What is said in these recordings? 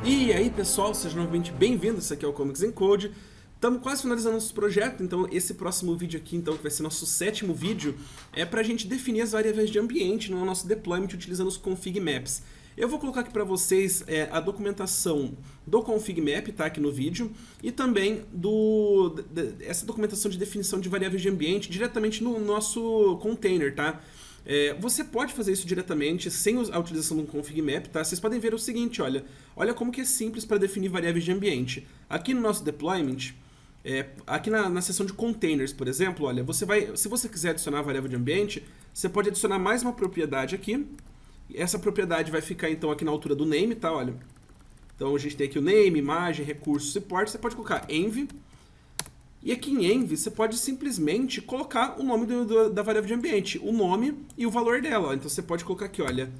E aí pessoal, sejam novamente bem-vindos, isso aqui é o Comics in Code. Estamos quase finalizando nosso projeto, então esse próximo vídeo aqui, então, que vai ser nosso 7º vídeo, é para a gente definir as variáveis de ambiente no nosso deployment utilizando os config maps. Eu vou colocar aqui para vocês a documentação do config map, tá, aqui no vídeo, e também essa documentação de definição de variáveis de ambiente diretamente no nosso container, tá? Você pode fazer isso diretamente, sem a utilização de um config map, tá? Vocês podem ver o seguinte, olha como que é simples para definir variáveis de ambiente. Aqui no nosso deployment, aqui na seção de containers, por exemplo, olha, se você quiser adicionar a variável de ambiente, você pode adicionar mais uma propriedade aqui. Essa propriedade vai ficar então aqui na altura do name, tá? Olha. Então a gente tem aqui o name, imagem, recurso, suporte, você pode colocar env. E aqui em env, você pode simplesmente colocar o nome da variável de ambiente, o nome e o valor dela. Então você pode colocar aqui, olha,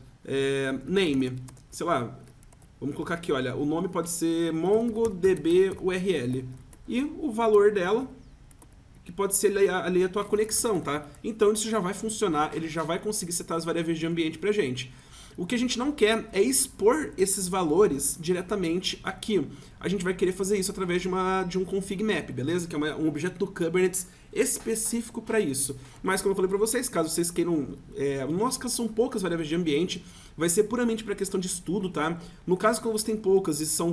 name, sei lá, vamos colocar aqui, olha, o nome pode ser mongodb URL. E o valor dela, que pode ser ali a tua conexão, tá? Então isso já vai funcionar, ele já vai conseguir setar as variáveis de ambiente pra gente. O que a gente não quer é expor esses valores diretamente aqui. A gente vai querer fazer isso através de um config map, beleza? Que é um objeto do Kubernetes específico para isso. Mas como eu falei para vocês, caso vocês queiram... no nosso caso são poucas variáveis de ambiente, vai ser puramente para questão de estudo, tá? No caso, quando você tem poucas e são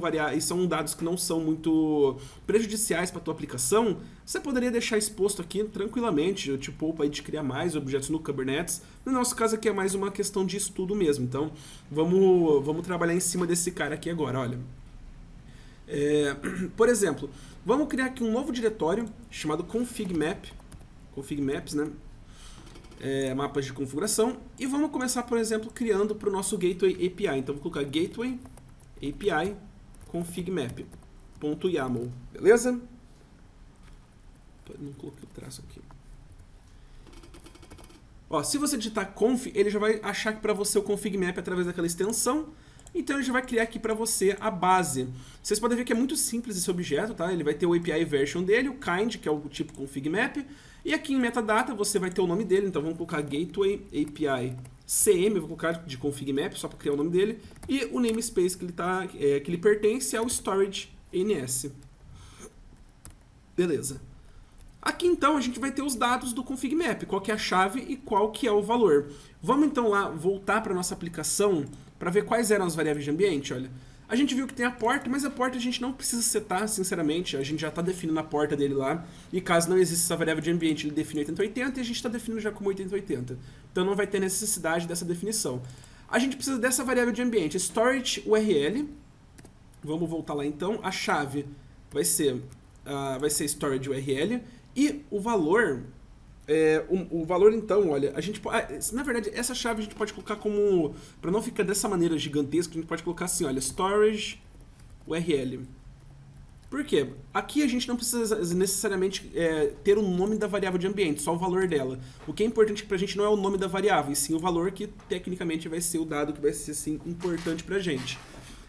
dados que não são muito prejudiciais para a tua aplicação, você poderia deixar exposto aqui tranquilamente, eu te poupo aí de criar mais objetos no Kubernetes. No nosso caso aqui é mais uma questão de estudo mesmo, então vamos trabalhar em cima desse cara aqui agora, olha. Por exemplo, vamos criar aqui um novo diretório chamado config maps, né? Mapas de configuração, e vamos começar, por exemplo, criando para o nosso gateway API. Então vou colocar gateway API config map.yaml, beleza? Não coloquei o traço aqui. Ó, se você digitar conf, ele já vai achar que para você o config map através daquela extensão. Então ele já vai criar aqui para você a base. Vocês podem ver que é muito simples esse objeto, tá? Ele vai ter o API version dele, o kind, que é o tipo config map, e aqui em metadata você vai ter o nome dele, então vamos colocar gateway API CM, eu vou colocar de config map só para criar o nome dele, e o namespace que ele pertence ao storage NS. Beleza. Aqui então a gente vai ter os dados do config map, qual que é a chave e qual que é o valor. Vamos então lá voltar para a nossa aplicação para ver quais eram as variáveis de ambiente, olha. A gente viu que tem a porta, mas a porta a gente não precisa setar, sinceramente, a gente já está definindo a porta dele lá, e caso não exista essa variável de ambiente, ele define 8080 e a gente está definindo já como 8080. Então não vai ter necessidade dessa definição. A gente precisa dessa variável de ambiente, storage URL, vamos voltar lá então, a chave vai ser storage URL, e o valor... o valor então, olha, a gente na verdade essa chave a gente pode colocar como, para não ficar dessa maneira gigantesca, a gente pode colocar assim, olha, storage URL. Por quê? Aqui a gente não precisa necessariamente ter o nome da variável de ambiente, só o valor dela. O que é importante pra gente não é o nome da variável, e sim o valor que tecnicamente vai ser o dado que vai ser assim, importante pra gente.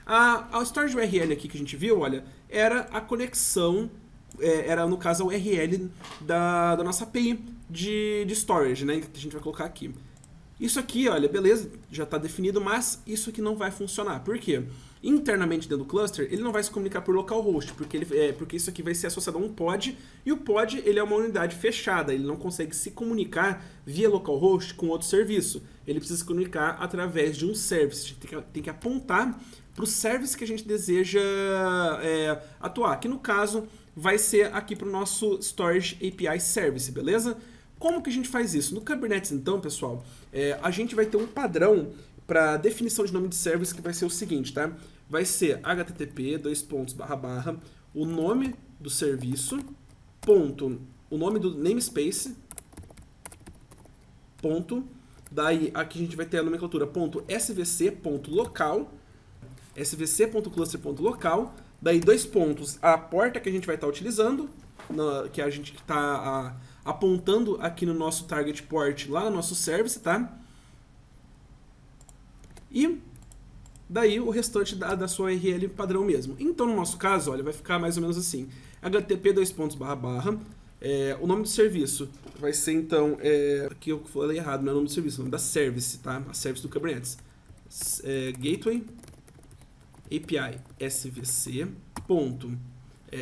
A storage URL aqui que a gente viu, olha, era a conexão, era no caso a URL da nossa API de storage, né, que a gente vai colocar aqui. Isso aqui, olha, beleza, já está definido, mas isso aqui não vai funcionar. Por quê? Internamente dentro do cluster, ele não vai se comunicar por localhost, porque isso aqui vai ser associado a um pod, e o pod ele é uma unidade fechada, ele não consegue se comunicar via localhost com outro serviço. Ele precisa se comunicar através de um service. A gente tem que apontar para o service que a gente deseja atuar, que no caso vai ser aqui para o nosso Storage API Service, beleza? Como que a gente faz isso? No Kubernetes, então, pessoal, a gente vai ter um padrão para definição de nome de service que vai ser o seguinte, tá? Vai ser http, o nome do serviço, ponto, o nome do namespace, ponto, daí aqui a gente vai ter a nomenclatura ponto svc, ponto local, svc.cluster.local, daí 2 pontos, a porta que a gente vai estar utilizando, que a gente está apontando aqui no nosso target port, lá no nosso service, tá? E daí o restante da sua URL padrão mesmo. Então, no nosso caso, olha, vai ficar mais ou menos assim. http, o nome do serviço vai ser, então, aqui eu falei errado, não é o nome do serviço, é o nome da service, tá? A service do Kubernetes. Gateway API svc, ponto,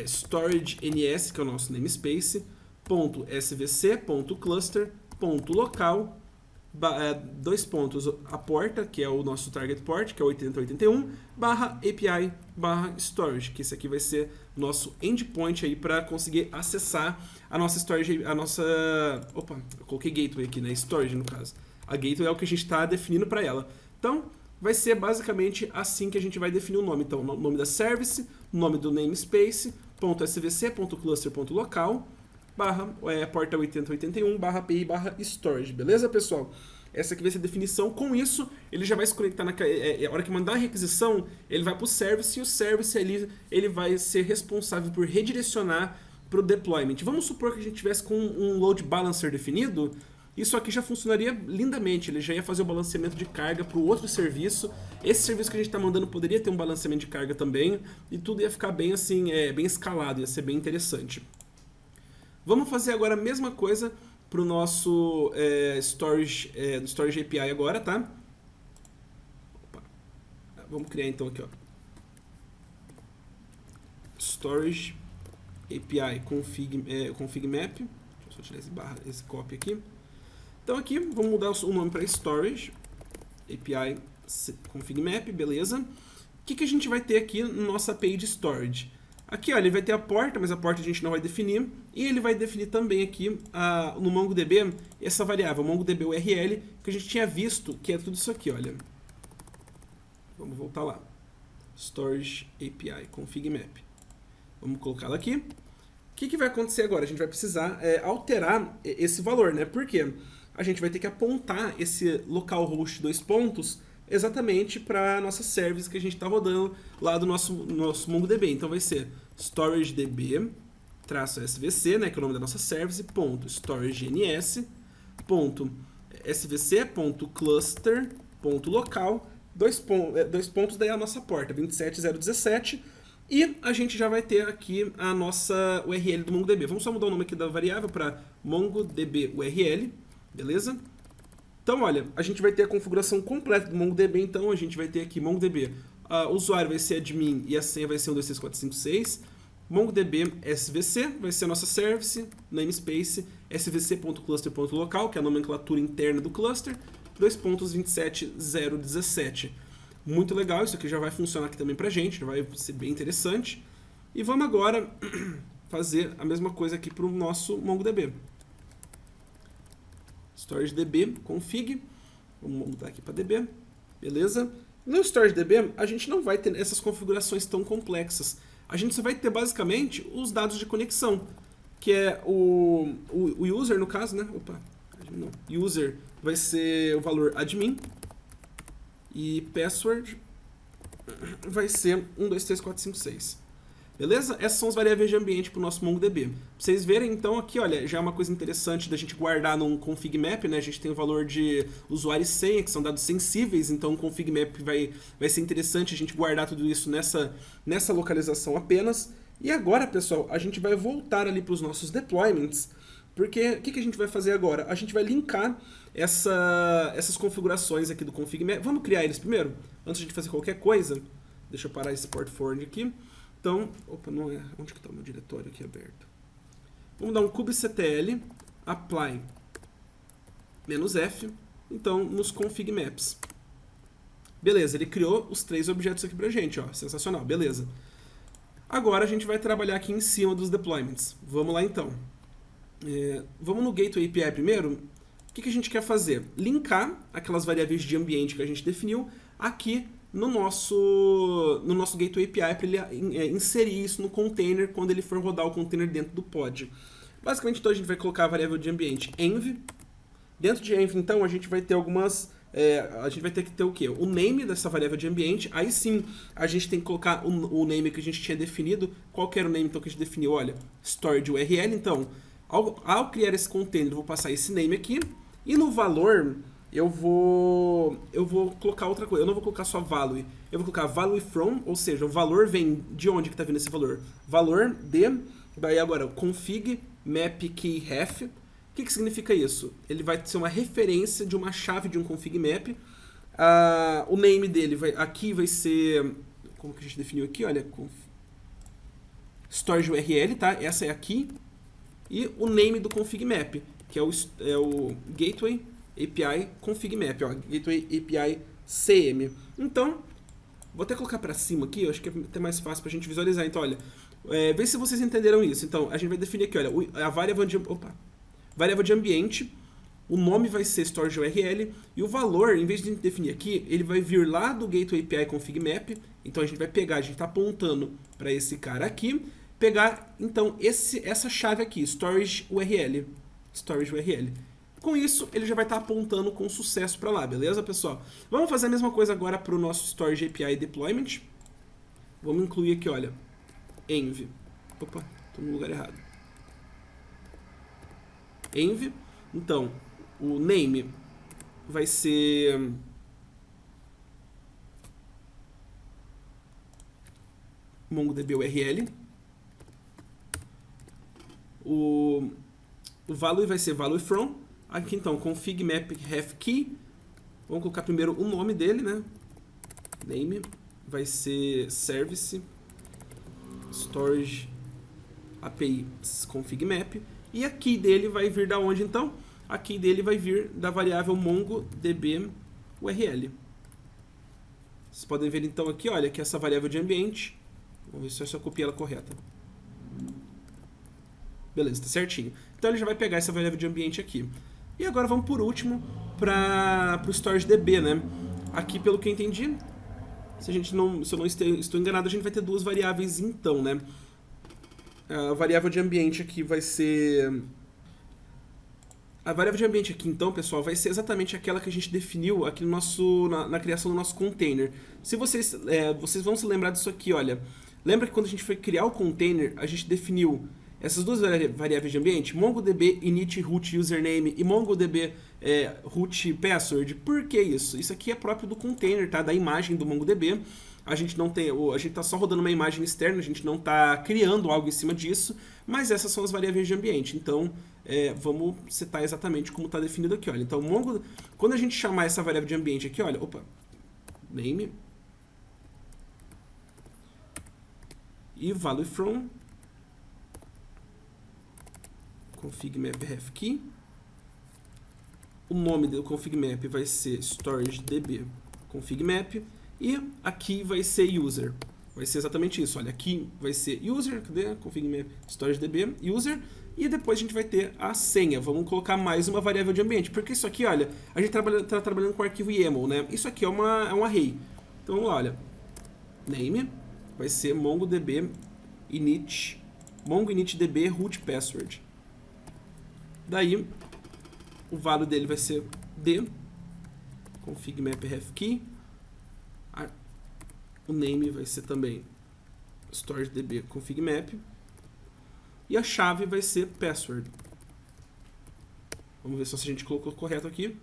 storage ns, que é o nosso namespace, ponto svc, ponto cluster, ponto local, dois pontos, a porta, que é o nosso target port, que é 8081, barra API, barra storage, que esse aqui vai ser nosso endpoint aí para conseguir acessar a nossa storage, a nossa... Opa, eu coloquei gateway aqui, né? Storage, no caso. A gateway é o que a gente está definindo para ela. Então, vai ser basicamente assim que a gente vai definir o nome. Então, o nome da service, nome do namespace, ponto .svc, ponto .cluster, ponto .local, barra porta 8081, barra API, barra storage. Beleza, pessoal? Essa aqui vai ser a definição. Com isso, ele já vai se conectar na... a hora que mandar a requisição, ele vai para o service, e o service ali, ele vai ser responsável por redirecionar para o deployment. Vamos supor que a gente tivesse com um load balancer definido, isso aqui já funcionaria lindamente, ele já ia fazer o balanceamento de carga para o outro serviço. Esse serviço que a gente está mandando poderia ter um balanceamento de carga também, e tudo ia ficar bem assim, bem escalado, ia ser bem interessante. Vamos fazer agora a mesma coisa para o nosso storage API agora, tá? Opa. Vamos criar então aqui, ó. Storage API config map. Deixa eu só tirar esse copy aqui. Então aqui, vamos mudar o nome para storage API config map, beleza? O que a gente vai ter aqui na nossa API de storage? Aqui, ó, ele vai ter a porta, mas a porta a gente não vai definir. E ele vai definir também aqui no MongoDB essa variável, MongoDB URL, que a gente tinha visto, que é tudo isso aqui, olha. Vamos voltar lá. Storage API config map. Vamos colocá-la aqui. O que vai acontecer agora? A gente vai precisar alterar esse valor, né? Por quê? A gente vai ter que apontar esse localhost 2 pontos exatamente para a nossa service que a gente está rodando lá do nosso MongoDB. Então vai ser storagedb-svc, né, que é o nome da nossa service, ponto storagens, ponto svc, ponto cluster, ponto local, dois pontos, daí a nossa porta, 27017, e a gente já vai ter aqui a nossa URL do MongoDB. Vamos só mudar o nome aqui da variável para MongoDB URL, beleza? Então, olha, a gente vai ter a configuração completa do MongoDB, então a gente vai ter aqui MongoDB, o usuário vai ser admin e a senha vai ser 123456, MongoDB SVC vai ser a nossa service, namespace, svc.cluster.local, que é a nomenclatura interna do cluster, 2.27017. Muito legal, isso aqui já vai funcionar aqui também pra gente, já vai ser bem interessante. E vamos agora fazer a mesma coisa aqui para o nosso MongoDB. StorageDB config, vamos mudar aqui para DB, beleza? No StorageDB a gente não vai ter essas configurações tão complexas, a gente só vai ter basicamente os dados de conexão, que é o user no caso, né? Opa, não. User vai ser o valor admin e password vai ser 123456. Beleza? Essas são as variáveis de ambiente para o nosso MongoDB. Pra vocês verem, então, aqui, olha, já é uma coisa interessante da gente guardar num config map, né? A gente tem o valor de usuário e senha, que são dados sensíveis, então o config map vai ser interessante a gente guardar tudo isso nessa localização apenas. E agora, pessoal, a gente vai voltar ali para os nossos deployments, porque o que a gente vai fazer agora? A gente vai linkar essas configurações aqui do config map. Vamos criar eles primeiro? Antes de a gente fazer qualquer coisa. Deixa eu parar esse port forward aqui. Então, opa, não é. Onde que está o meu diretório aqui aberto? Vamos dar um kubectl apply "-f", então, nos config maps. Beleza, ele criou os 3 objetos aqui pra gente, ó, sensacional, beleza. Agora a gente vai trabalhar aqui em cima dos deployments. Vamos lá então. Vamos no Gateway API primeiro. O que a gente quer fazer? Linkar aquelas variáveis de ambiente que a gente definiu aqui no nosso Gateway API para ele inserir isso no container quando ele for rodar o container dentro do pod. Basicamente, então, a gente vai colocar a variável de ambiente env. Dentro de env, então, a gente vai ter algumas... a gente vai ter que ter o quê? O name dessa variável de ambiente. Aí sim, a gente tem que colocar o name que a gente tinha definido. Qual que era o name então, que a gente definiu? Olha, storage URL. Então, ao criar esse container, eu vou passar esse name aqui. E no valor... eu vou colocar outra coisa, eu não vou colocar só value, eu vou colocar value from, ou seja, o valor vem de onde que está vindo esse valor? Valor de, daí agora, config map key ref. O que significa isso? Ele vai ser uma referência de uma chave de um config map, o name dele aqui vai ser como que a gente definiu aqui, olha, storage URL, tá? Essa é a key. E o name do config map, que é o Gateway API config map, ó, Gateway API CM. Então, vou até colocar para cima aqui, eu acho que é até mais fácil para a gente visualizar. Então, olha, vê se vocês entenderam isso. Então, a gente vai definir aqui, olha, a variável de ambiente, o nome vai ser storage URL, e o valor, em vez de a gente definir aqui, ele vai vir lá do Gateway API config map. Então, a gente vai pegar, a gente está apontando para esse cara aqui, pegar, então, essa chave aqui, storage URL. Com isso, ele já vai estar apontando com sucesso para lá, beleza, pessoal? Vamos fazer a mesma coisa agora para o nosso Storage API Deployment. Vamos incluir aqui, olha, env. Opa, estou no lugar errado. Env. Então, o name vai ser MongoDB URL. O value vai ser value from. Aqui então, config map ref key. Vamos colocar primeiro o nome dele, né? Name vai ser service storage API config map. E a key dele vai vir da onde então? A key dele vai vir da variável MongoDB URL. Vocês podem ver então aqui, olha, que essa variável de ambiente. Vamos ver se eu copiei ela correta. Beleza, tá certinho. Então ele já vai pegar essa variável de ambiente aqui. E agora vamos por último para o StorageDB, né? Aqui, pelo que eu entendi, se eu não estou enganado, a gente vai ter duas variáveis então, né? A variável de ambiente aqui vai ser... A variável de ambiente aqui, então, pessoal, vai ser exatamente aquela que a gente definiu aqui no na criação do nosso container. Se vocês vão se lembrar disso aqui, olha. Lembra que quando a gente foi criar o container, a gente definiu essas duas variáveis de ambiente, MongoDB init root username e MongoDB root password. Por que isso? Isso aqui é próprio do container, tá? Da imagem do MongoDB. A gente está só rodando uma imagem externa, a gente não está criando algo em cima disso, mas essas são as variáveis de ambiente. Então, vamos setar exatamente como está definido aqui, olha. Então, quando a gente chamar essa variável de ambiente aqui, olha, name e value from config map ref key. O nome do config map vai ser storageDB config map e aqui vai ser user. Vai ser exatamente isso, olha, aqui vai ser user, cadê? Config map storageDB user, e depois a gente vai ter a senha. Vamos colocar mais uma variável de ambiente, porque isso aqui, olha, a gente está trabalhando com arquivo YAML, né? Isso aqui é um array. Então, olha, name vai ser MongoDB init DB root password. Daí, o value dele vai ser D, config map ref key. O name vai ser também storageDB config map. E a chave vai ser password. Vamos ver se a gente colocou correto aqui.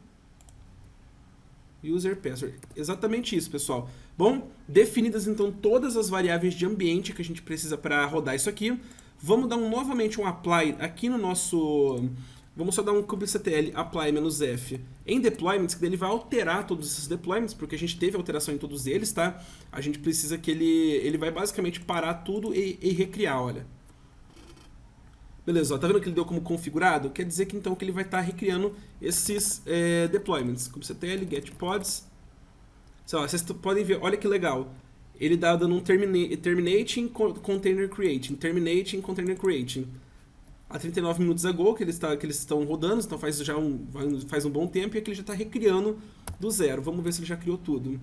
User password. Exatamente isso, pessoal. Bom, definidas então todas as variáveis de ambiente que a gente precisa para rodar isso aqui. Vamos dar novamente um apply aqui no nosso... Vamos só dar um kubectl apply-f em deployments, que ele vai alterar todos esses deployments, porque a gente teve alteração em todos eles, tá? A gente precisa que ele vai basicamente parar tudo e recriar, olha. Beleza, ó, tá vendo que ele deu como configurado? Quer dizer que então que ele vai estar recriando esses deployments. kubectl get pods. Vocês podem ver, olha que legal. Ele dá dando um terminating container creating, terminating container creating. Há 39 minutos ago que eles estão rodando, então faz um bom tempo, e aqui ele já está recriando do zero. Vamos ver se ele já criou tudo.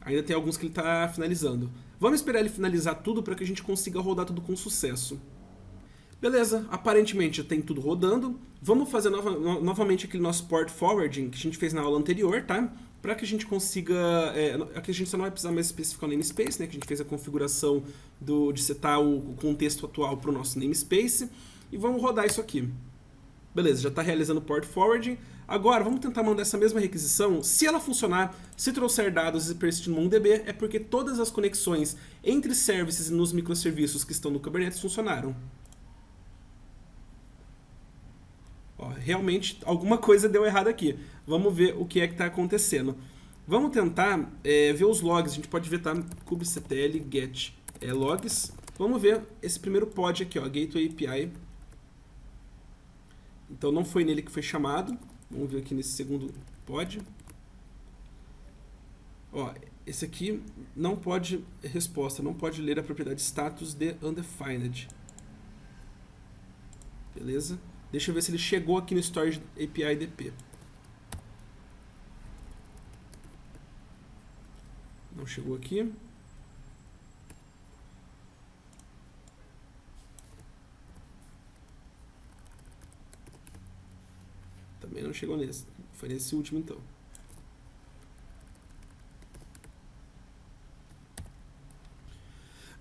Ainda tem alguns que ele está finalizando. Vamos esperar ele finalizar tudo para que a gente consiga rodar tudo com sucesso. Beleza, aparentemente já tem tudo rodando. Vamos fazer novamente aquele nosso port forwarding que a gente fez na aula anterior, tá? Para que a gente consiga... aqui a gente só não vai precisar mais especificar o namespace, né? Que a gente fez a configuração de setar o contexto atual para o nosso namespace. E vamos rodar isso aqui. Beleza, já está realizando o port forwarding. Agora, vamos tentar mandar essa mesma requisição. Se ela funcionar, se trouxer dados e persistir no MongoDB, é porque todas as conexões entre services e nos microserviços que estão no Kubernetes funcionaram. Ó, realmente, alguma coisa deu errado aqui. Vamos ver o que é que está acontecendo. Vamos tentar ver os logs. A gente pode ver, tá? kubectl get logs. Vamos ver esse primeiro pod aqui, ó, Gateway API. Então não foi nele que foi chamado. Vamos ver aqui nesse segundo pod. Ó, esse aqui não pode resposta, não pode ler a propriedade status de undefined. Beleza? Deixa eu ver se ele chegou aqui no Storage API DP. Não chegou aqui. Também não chegou nesse. Foi nesse último então.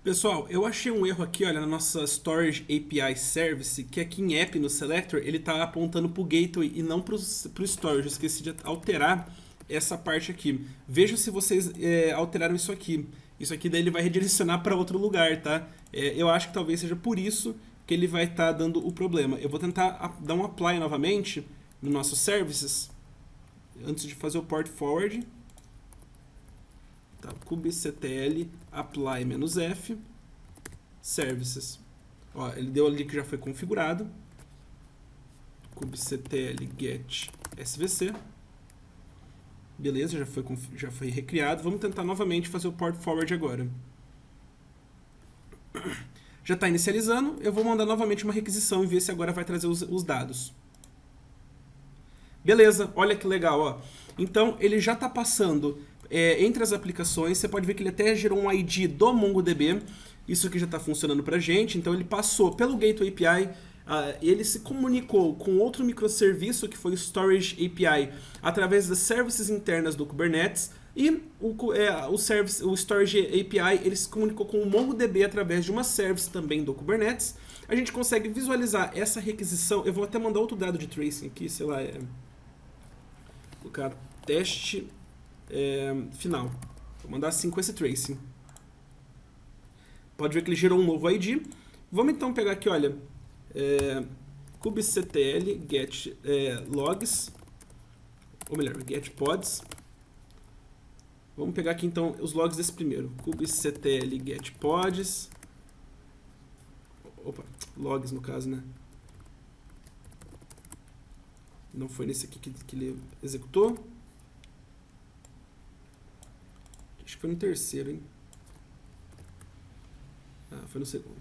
Pessoal, eu achei um erro aqui, olha, na nossa Storage API Service, que aqui em App, no Selector, ele está apontando para o Gateway e não para o Storage. Eu esqueci de alterar essa parte aqui. Veja se vocês alteraram isso aqui. Isso aqui daí ele vai redirecionar para outro lugar, tá? Eu acho que talvez seja por isso que ele vai estar dando o problema. Eu vou tentar dar um apply novamente no nosso Services, antes de fazer o port forward. Tá, kubectl apply -f services. Ó, ele deu ali que já foi configurado. Kubectl get svc. Beleza, já foi recriado. Vamos tentar novamente fazer o port forward agora. Já está inicializando. Eu vou mandar novamente uma requisição e ver se agora vai trazer os dados. Beleza, olha que legal, ó. Então ele já está passando entre as aplicações. Você pode ver que ele até gerou um ID do MongoDB. Isso aqui já está funcionando para a gente. Então ele passou pelo Gateway API, ele se comunicou com outro microserviço que foi o Storage API através das services internas do Kubernetes. E o Storage API ele se comunicou com o MongoDB através de uma service também do Kubernetes. A gente consegue visualizar essa requisição. Eu vou até mandar outro dado de tracing aqui, sei lá, colocar teste final. Vou mandar assim com esse tracing. Pode ver que ele gerou um novo ID. Vamos então pegar aqui, olha, kubectl get logs, ou melhor, get pods. Vamos pegar aqui então os logs desse primeiro. Kubectl get pods. Opa, logs no caso, né? Não foi nesse aqui que ele executou. Acho que foi no terceiro, hein? Ah, foi no segundo.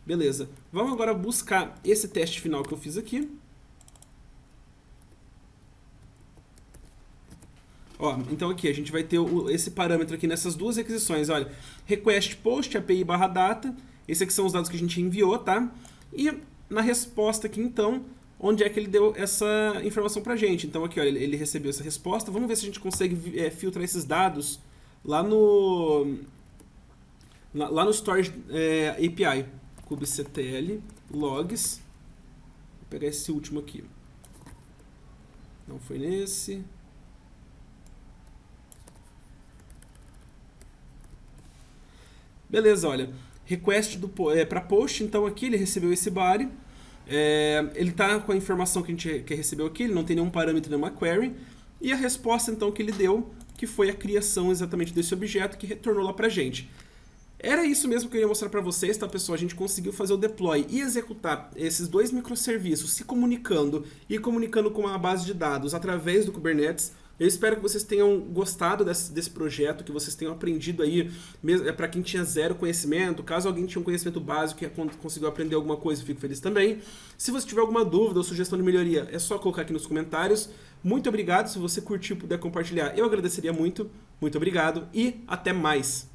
Beleza. Vamos agora buscar esse teste final que eu fiz aqui. Ó, então aqui a gente vai ter esse parâmetro aqui nessas duas requisições. Olha, request post API /data. Esses aqui são os dados que a gente enviou, tá? E na resposta aqui, então, onde é que ele deu essa informação pra gente. Então aqui, olha, ele recebeu essa resposta. Vamos ver se a gente consegue filtrar esses dados lá no Storage API. Kubectl logs. Vou pegar esse último aqui. Não foi nesse. Beleza, olha. Request para post, então aqui ele recebeu esse body. Ele está com a informação que a gente recebeu aqui, ele não tem nenhum parâmetro, nenhuma query. E a resposta então que ele deu, que foi a criação exatamente desse objeto que retornou lá pra gente. Era isso mesmo que eu queria mostrar para vocês, tá, pessoal? A gente conseguiu fazer o deploy e executar esses dois microserviços se comunicando e comunicando com uma base de dados através do Kubernetes. Eu espero que vocês tenham gostado desse projeto, que vocês tenham aprendido aí, para quem tinha zero conhecimento. Caso alguém tinha um conhecimento básico e conseguiu aprender alguma coisa, eu fico feliz também. Se você tiver alguma dúvida ou sugestão de melhoria, é só colocar aqui nos comentários. Muito obrigado, se você curtiu e puder compartilhar, eu agradeceria muito. Muito obrigado e até mais!